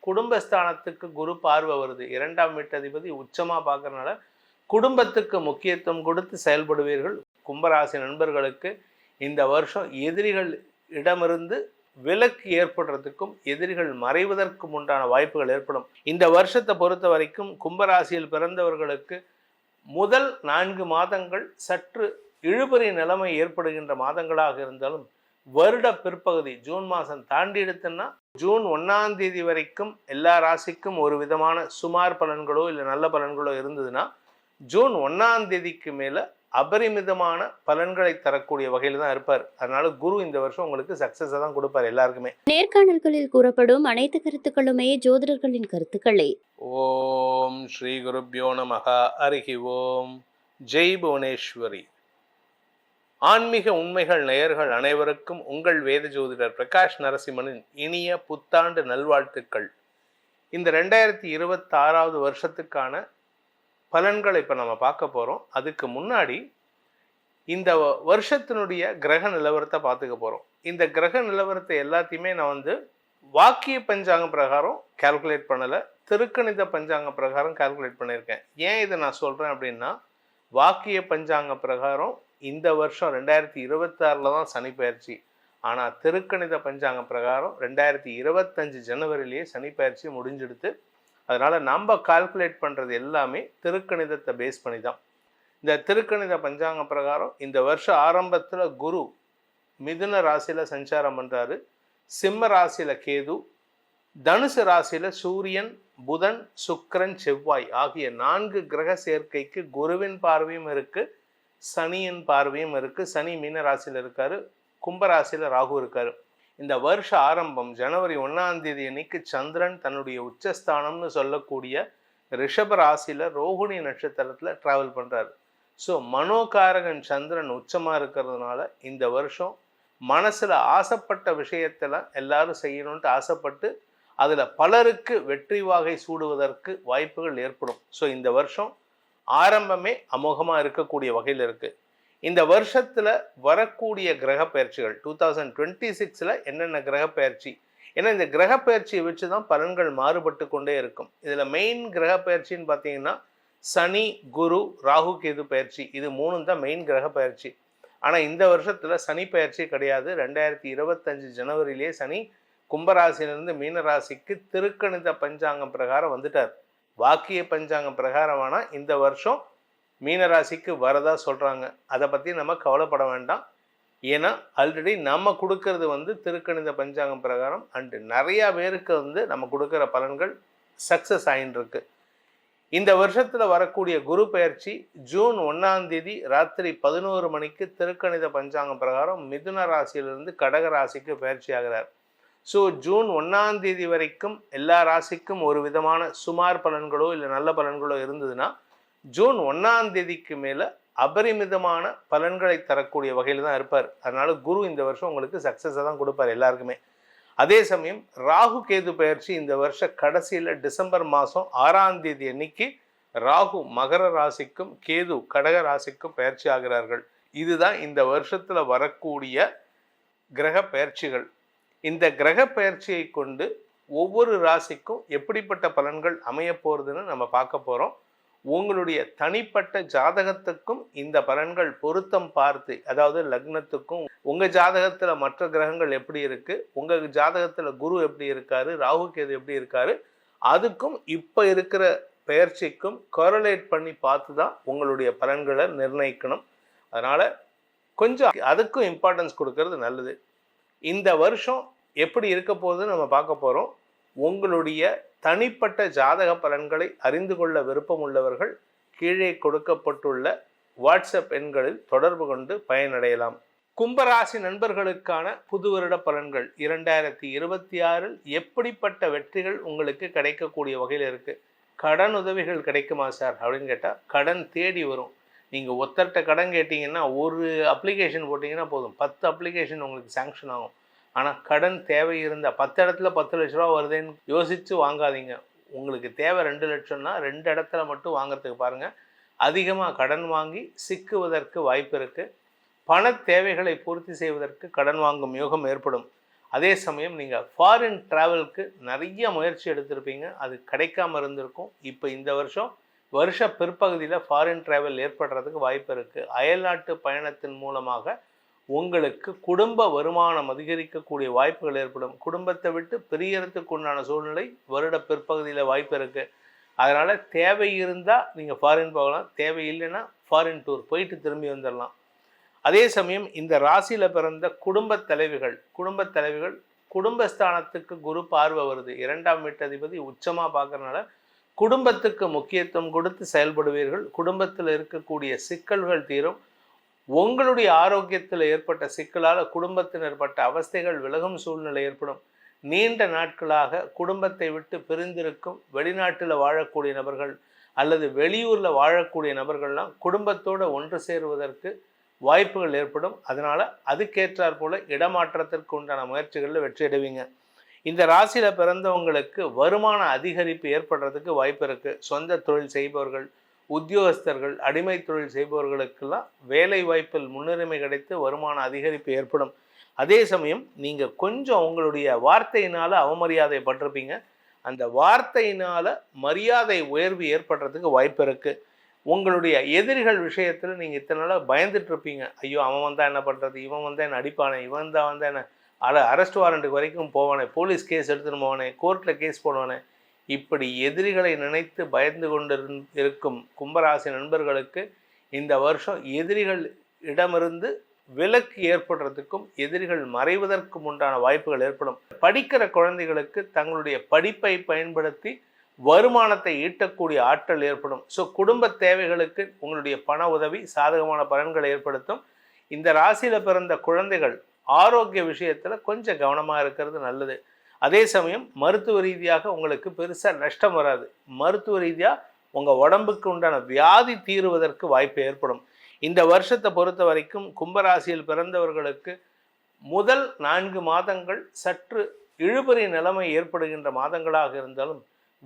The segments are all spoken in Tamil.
குடும்பஸ்தானத்துக்கு குரு பார்வை வருது. 2ஆம் வீட்டதிபதி உச்சமா பார்க்கறதுனால குடும்பத்துக்கு முக்கியத்துவம் கொடுத்து செயல்படுவீர்கள். கும்பராசி நண்பர்களுக்கு இந்த வருஷம் எதிரிகள் இடமிருந்து விலக்கு ஏற்படுறதுக்கும் எதிரிகள் மறைவதற்கும் உண்டான வாய்ப்புகள் ஏற்படும். இந்த வருஷத்தை பொறுத்த வரைக்கும் கும்பராசியில் பிறந்தவர்களுக்கு முதல் 4 மாதங்கள் சற்று இழுபறி நிலைமை ஏற்படுகின்ற மாதங்களாக இருந்தாலும் வருட பிற்பகுதி ஜூன் மாதம் தாண்டி எடுத்தோன்னா ஜூன் 1ஆம் தேதி வரைக்கும் எல்லா ராசிக்கும் ஒரு விதமான சுமார் பலன்களோ இல்லை நல்ல பலன்களோ இருந்ததுன்னா ஜூன் 1ஆம் தேதிக்கு மேலே அபரிமிதமான பலன்களை தரக்கூடிய வகையில் தான் இருப்பார். அதனால குரு இந்த வருஷம் உங்களுக்கு சக்சஸை தான் கொடுப்பார் எல்லாருக்குமே. நேர்காணல்களில் கூறப்படும் அனைத்து கருத்துக்களுமே ஜோதிடர்களின் கருத்துக்களே. ஓம் ஸ்ரீ குருப்யோ நமஹ. ஹரிஹி ஓம். ஜெய் புவனேஸ்வரி. ஆன்மீக உண்மைகள் நேயர்கள் அனைவருக்கும் உங்கள் வேத ஜோதிடர் பிரகாஷ் நரசிம்மனின் இனிய புத்தாண்டு நல்வாழ்த்துக்கள். இந்த 2026வது வருஷத்துக்கான பலன்களை இப்போ நம்ம பார்க்க போகிறோம். அதுக்கு முன்னாடி இந்த வருஷத்தினுடைய கிரக நிலவரத்தை பார்த்துக்க போகிறோம். இந்த கிரக நிலவரத்தை எல்லாத்தையுமே நான் வாக்கிய பஞ்சாங்க பிரகாரம் கால்குலேட் பண்ணலை, திருக்கணித பஞ்சாங்க பிரகாரம் கால்குலேட் பண்ணியிருக்கேன். ஏன் இதை நான் சொல்கிறேன் அப்படின்னா, வாக்கிய பஞ்சாங்க பிரகாரம் இந்த வருஷம் 2026 தான் சனி பயிற்சி. ஆனால் திருக்கணித பஞ்சாங்க பிரகாரம் 2025 ஜனவரியிலேயே சனி பயிற்சி முடிஞ்சிடுது. அதனால் நம்ம கால்குலேட் பண்ணுறது எல்லாமே திருக்கணிதத்தை பேஸ் பண்ணி தான். இந்த திருக்கணித பஞ்சாங்க பிரகாரம் இந்த வருஷம் ஆரம்பத்தில் குரு மிதுன ராசியில் சஞ்சாரம் பண்ணுறாரு, சிம்ம ராசியில் கேது, தனுசு ராசியில் சூரியன், புதன், சுக்கிரன், செவ்வாய் ஆகிய 4 கிரக சேர்க்கைக்கு குருவின் பார்வையும் இருக்குது, சனியின் பார்வையும் இருக்குது. சனி மீன ராசியில் இருக்கார், கும்பராசியில் ராகு இருக்கார். இந்த வருஷ ஆரம்பம் ஜனவரி 1ஆம் தேதி அன்னைக்கு சந்திரன் தன்னுடைய உச்சஸ்தானம்னு சொல்லக்கூடிய ரிஷப ராசியில் ரோஹிணி நட்சத்திரத்தில் ட்ராவல் பண்ணுறாரு. ஸோ மனோகாரகன் சந்திரன் உச்சமாக இருக்கிறதுனால இந்த வருஷம் மனசில் ஆசைப்பட்ட விஷயத்தில் எல்லாரும் செய்யணுன்ட்டு ஆசைப்பட்டு அதில் பலருக்கு வெற்றி வாகை சூடுவதற்கு வாய்ப்புகள் ஏற்படும். ஸோ இந்த வருஷம் ஆரம்பமே அமோகமாக இருக்கக்கூடிய வகையில் இருக்குது. இந்த வருஷத்தில் வரக்கூடிய கிரக பயிற்சிகள் 2026 என்னென்ன கிரக பயிற்சி, ஏன்னா இந்த கிரக பயிற்சியை வச்சு தான் பலன்கள் மாறுபட்டு கொண்டே இருக்கும். இதில் மெயின் கிரக பயிற்சின்னு பார்த்தீங்கன்னா சனி, குரு, ராகு, கேது பயிற்சி, இது 3 தான் மெயின் கிரக பயிற்சி. ஆனால் இந்த வருஷத்தில் சனி பயிற்சி கிடையாது. 2025 ஜனவரியிலே சனி கும்பராசிலிருந்து மீனராசிக்கு திருக்கணித பஞ்சாங்கம் பிரகாரம் வந்துட்டார். வாக்கிய பஞ்சாங்கம் பிரகாரமான இந்த வருஷம் மீனராசிக்கு வரதா சொல்கிறாங்க. அதை பற்றி நம்ம கவலைப்பட வேண்டாம். ஏன்னா ஆல்ரெடி நம்ம கொடுக்கறது திருக்கணித பஞ்சாங்கம் பிரகாரம் அண்டு நிறையா பேருக்கு நம்ம கொடுக்குற பலன்கள் சக்ஸஸ் ஆகின்னு இருக்கு. இந்த வருஷத்தில் வரக்கூடிய குரு பயிற்சி ஜூன் 1ஆம் தேதி ராத்திரி 11 மணிக்கு திருக்கணித பஞ்சாங்கம் பிரகாரம் மிதுன ராசியிலிருந்து கடக ராசிக்கு பயிற்சி ஆகிறார். ஸோ ஜூன் 1ஆம் தேதி வரைக்கும் எல்லா ராசிக்கும் ஒரு விதமான சுமார் பலன்களோ இல்லை நல்ல பலன்களோ இருந்ததுன்னா ஜூன் 1ஆம் தேதிக்கு மேலே அபரிமிதமான பலன்களை தரக்கூடிய வகையில் தான் இருப்பார். அதனால குரு இந்த வருஷம் உங்களுக்கு சக்ஸஸை தான் கொடுப்பார் எல்லாருக்குமே. அதே சமயம் ராகு கேது பயிற்சி இந்த வருஷ கடைசியில் டிசம்பர் மாதம் 6ஆம் தேதி அன்னைக்கு ராகு மகர ராசிக்கும் கேது கடக ராசிக்கும் பயிற்சி ஆகிறார்கள். இதுதான் இந்த வருஷத்தில் வரக்கூடிய கிரக பயிற்சிகள். இந்த கிரக பயிற்சியை கொண்டு ஒவ்வொரு ராசிக்கும் எப்படிப்பட்ட பலன்கள் அமைய போகிறதுன்னு நம்ம பார்க்க போகிறோம். உங்களுடைய தனிப்பட்ட ஜாதகத்துக்கும் இந்த பலன்கள் பொருத்தம் பார்த்து, அதாவது லக்னத்துக்கும் உங்கள் ஜாதகத்தில் மற்ற கிரகங்கள் எப்படி இருக்குது, உங்கள் ஜாதகத்தில் குரு எப்படி இருக்காரு, ராகு கேது எப்படி இருக்காரு, அதுக்கும் இப்போ இருக்கிற பெயர்ச்சிக்கும் கோரலேட் பண்ணி பார்த்து தான் உங்களுடைய பலன்களை நிர்ணயிக்கணும். அதனால் கொஞ்சம் அதுக்கும் இம்பார்ட்டன்ஸ் கொடுக்கறது நல்லது. இந்த வருஷம் எப்படி இருக்க போகுதுன்னு நம்ம பார்க்க போகிறோம். உங்களுடைய தனிப்பட்ட ஜாதக பலன்களை அறிந்து கொள்ள விருப்பம் உள்ளவர்கள் கீழே கொடுக்கப்பட்டுள்ள வாட்ஸ்அப் எண்களில் தொடர்பு கொண்டு பயனடையலாம். கும்பராசி நண்பர்களுக்கான புது வருட பலன்கள் 2026 எப்படிப்பட்ட வெற்றிகள் உங்களுக்கு கிடைக்கக்கூடிய வகையில் இருக்குது. கடன் உதவிகள் கிடைக்குமா சார் அப்படின்னு கேட்டால் கடன் தேடி வரும். நீங்கள் ஒத்தர்கிட்ட கடன் கேட்டிங்கன்னா ஒரு அப்ளிகேஷன் போட்டிங்கன்னா போதும், 10 அப்ளிகேஷன் உங்களுக்கு சேங்ஷன் ஆகும். ஆனால் கடன் தேவை இருந்தால் 10 இடத்துல 10 லட்ச ரூபா வருதுன்னு யோசித்து வாங்காதீங்க. உங்களுக்கு தேவை 2 லட்சம்னா 2 இடத்துல மட்டும் வாங்கிறதுக்கு பாருங்கள். அதிகமாக கடன் வாங்கி சிக்குவதற்கு வாய்ப்பு இருக்குது. பண தேவைகளை பூர்த்தி செய்வதற்கு கடன் வாங்கும் யோகம் ஏற்படும். அதே சமயம் நீங்கள் ஃபாரின் ட்ராவலுக்கு நிறைய முயற்சி எடுத்திருப்பீங்க, அது கிடைக்காம இருந்திருக்கும். இப்போ இந்த வருஷ பிற்பகுதியில் ஃபாரின் ட்ராவல் ஏற்படுறதுக்கு வாய்ப்பு இருக்குது. அயல்நாட்டு பயணத்தின் மூலமாக உங்களுக்கு குடும்ப வருமானம் அதிகரிக்கக்கூடிய வாய்ப்புகள் ஏற்படும். குடும்பத்தை விட்டு பிரியறதுக்கு உண்டான சூழ்நிலை வருட பிற்பகுதியில் வாய்ப்பு இருக்குது. அதனால் தேவை இருந்தால் நீங்கள் ஃபாரின் போகலாம், தேவை இல்லைன்னா ஃபாரின் டூர் போயிட்டு திரும்பி வந்துடலாம். அதே சமயம் இந்த ராசியில் பிறந்த குடும்பத் தலைவிகள் குடும்பஸ்தானத்துக்கு குரு பார்வை வருது. 2ஆம் வீட்டதிபதி உச்சமாக பார்க்கறதுனால குடும்பத்துக்கு முக்கியத்துவம் கொடுத்து செயல்படுவீர்கள். குடும்பத்தில் இருக்கக்கூடிய சிக்கல்கள் தீரும். உங்களுடைய ஆரோக்கியத்தில் ஏற்பட்ட சிக்கலால் குடும்பத்தினர் பட்ட அவஸ்தைகள் விலகும் சூழ்நிலை ஏற்படும். நீண்ட நாட்களாக குடும்பத்தை விட்டு பிரிந்திருக்கும் வெளிநாட்டில் வாழக்கூடிய நபர்கள் அல்லது வெளியூரில் வாழக்கூடிய நபர்கள்லாம் குடும்பத்தோடு ஒன்று சேருவதற்கு வாய்ப்புகள் ஏற்படும். அதனால் அதுக்கேற்றாற் போல் இடமாற்றத்திற்கு உண்டான முயற்சிகளில் வெற்றி அடைவீங்க. இந்த ராசியில் பிறந்தவங்களுக்கு வருமான அதிகரிப்பு ஏற்படுறதுக்கு வாய்ப்பு இருக்குது. சொந்த தொழில் செய்பவர்கள், உத்தியோகஸ்தர்கள், அடிமை தொழில் செய்பவர்களுக்கெல்லாம் வேலை வாய்ப்பில் முன்னுரிமை கிடைத்து வருமான அதிகரிப்பு ஏற்படும். அதே சமயம் நீங்கள் கொஞ்சம் உங்களுடைய வார்த்தையினால் அவமரியாதை பட்டிருப்பீங்க. அந்த வார்த்தையினால் மரியாதை உயர்வு ஏற்படுறதுக்கு வாய்ப்பு இருக்குது. உங்களுடைய எதிரிகள் விஷயத்தில் நீங்கள் இத்தனை நாளாக பயந்துட்டு இருப்பீங்க. ஐயோ, அவன் வந்தால் என்ன பண்ணுறது, இவன் வந்தால் என்ன அடிப்பானே, இவன் தான் வந்தால் என்ன அரெஸ்ட் வாரண்ட்டுக்கு வரைக்கும் போவானே, போலீஸ் கேஸ் எடுத்துன்னு போவானே, கோர்ட்டில் கேஸ் போடுவானே, இப்படி எதிரிகளை நினைத்து பயந்து கொண்டு இருக்கும் கும்பராசி நண்பர்களுக்கு இந்த வருஷம் எதிரிகள் இடமிருந்து விலக்கு ஏற்படுறதுக்கும் எதிரிகள் மறைவதற்கும் உண்டான வாய்ப்புகள் ஏற்படும். படிக்கிற குழந்தைகளுக்கு தங்களுடைய படிப்பை பயன்படுத்தி வருமானத்தை ஈட்டக்கூடிய ஆற்றல் ஏற்படும். ஸோ குடும்ப தேவைகளுக்கு உங்களுடைய பண உதவி சாதகமான பலன்களை ஏற்படுத்தும். இந்த ராசியில் பிறந்த குழந்தைகள் ஆரோக்கிய விஷயத்தில் கொஞ்சம் கவனமாக இருக்கிறது நல்லது. அதே சமயம் மருத்துவ ரீதியாக உங்களுக்கு பெருசாக நஷ்டம் வராது. மருத்துவ ரீதியாக உங்கள் உடம்புக்கு உண்டான வியாதி தீருவதற்கு வாய்ப்பு ஏற்படும். இந்த வருஷத்தை பொறுத்த வரைக்கும் கும்பராசியில் பிறந்தவர்களுக்கு முதல் 4 மாதங்கள் சற்று இழுபறி நிலைமை ஏற்படுகின்ற மாதங்களாக இருந்தாலும்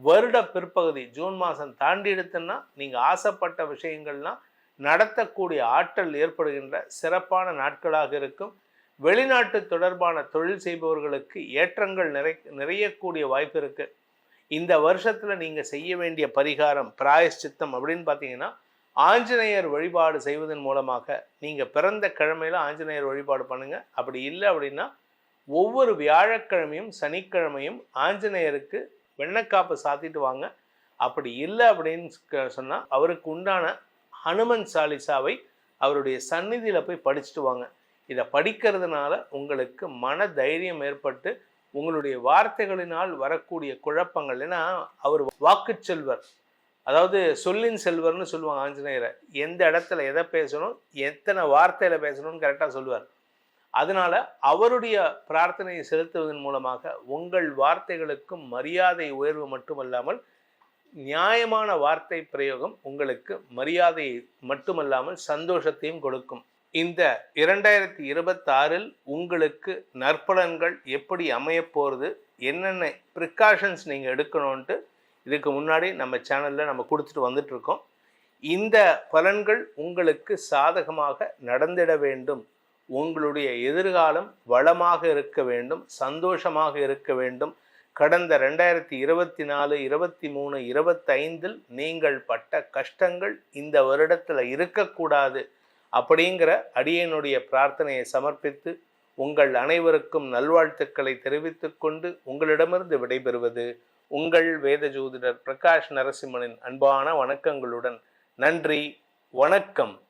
வருட பிற்பகுதி ஜூன் மாதம் தாண்டி எடுத்துன்னா நீங்கள் ஆசைப்பட்ட விஷயங்கள்லாம் நடத்தக்கூடிய ஆற்றல் ஏற்படுகின்ற சிறப்பான நாட்களாக இருக்கும். வெளிநாட்டு தொடர்பான தொழில் செய்பவர்களுக்கு ஏற்றங்கள் நிறையக்கூடிய வாய்ப்பு இருக்குது. இந்த வருஷத்தில் நீங்கள் செய்ய வேண்டிய பரிகாரம் பிராயஷ்சித்தம் அப்படின்னு பார்த்தீங்கன்னா ஆஞ்சநேயர் வழிபாடு செய்வதன் மூலமாக நீங்கள் பிறந்த கிழமையில் ஆஞ்சநேயர் வழிபாடு பண்ணுங்கள். அப்படி இல்லை அப்படின்னா ஒவ்வொரு வியாழக்கிழமையும் சனிக்கிழமையும் ஆஞ்சநேயருக்கு வெண்ணக்காப்பு சாத்திட்டு வாங்க. அப்படி இல்லை அப்படின்னு சொன்னால் அவருக்கு உண்டான ஹனுமன் சாலிசாவை அவருடைய சந்நிதியில் போய் படிச்சுட்டு வாங்க. இதை படிக்கிறதுனால உங்களுக்கு மன தைரியம் ஏற்பட்டு உங்களுடைய வார்த்தைகளினால் வரக்கூடிய குழப்பங்கள், ஏன்னா அவர் வாக்கு செல்வர், அதாவது சொல்லின் செல்வர்னு சொல்லுவாங்க ஆஞ்சநேயரை. எந்த இடத்துல எதை பேசணும், எத்தனை வார்த்தையில் பேசணும்னு கரெக்டாக சொல்லுவார். அதனால அவருடைய பிரார்த்தனையை செலுத்துவதன் மூலமாக உங்கள் வார்த்தைகளுக்கும் மரியாதை உயர்வு மட்டுமல்லாமல் நியாயமான வார்த்தை பிரயோகம் உங்களுக்கு மரியாதையை மட்டுமல்லாமல் சந்தோஷத்தையும் கொடுக்கும். இந்த 2026 உங்களுக்கு நற்பலன்கள் எப்படி அமைய போகிறது, என்னென்ன ப்ரிகாஷன்ஸ் நீங்கள் எடுக்கணும்ன்ட்டு இதுக்கு முன்னாடி நம்ம சேனலில் நம்ம கொடுத்துட்டு வந்துட்டுருக்கோம். இந்த பலன்கள் உங்களுக்கு சாதகமாக நடந்திட வேண்டும், உங்களுடைய எதிர்காலம் வளமாக இருக்க வேண்டும், சந்தோஷமாக இருக்க வேண்டும். கடந்த 2024, 23, 25 நீங்கள் பட்ட கஷ்டங்கள் இந்த வருடத்தில் இருக்கக்கூடாது அப்படிங்கிற அடியனுடைய பிரார்த்தனையை சமர்ப்பித்து உங்கள் அனைவருக்கும் நல்வாழ்த்துக்களை தெரிவித்துக் கொண்டு உங்களிடமிருந்து விடைபெறுவது உங்கள் வேத ஜோதிடர் பிரகாஷ் நரசிம்மனின் அன்பான வணக்கங்களுடன். நன்றி, வணக்கம்.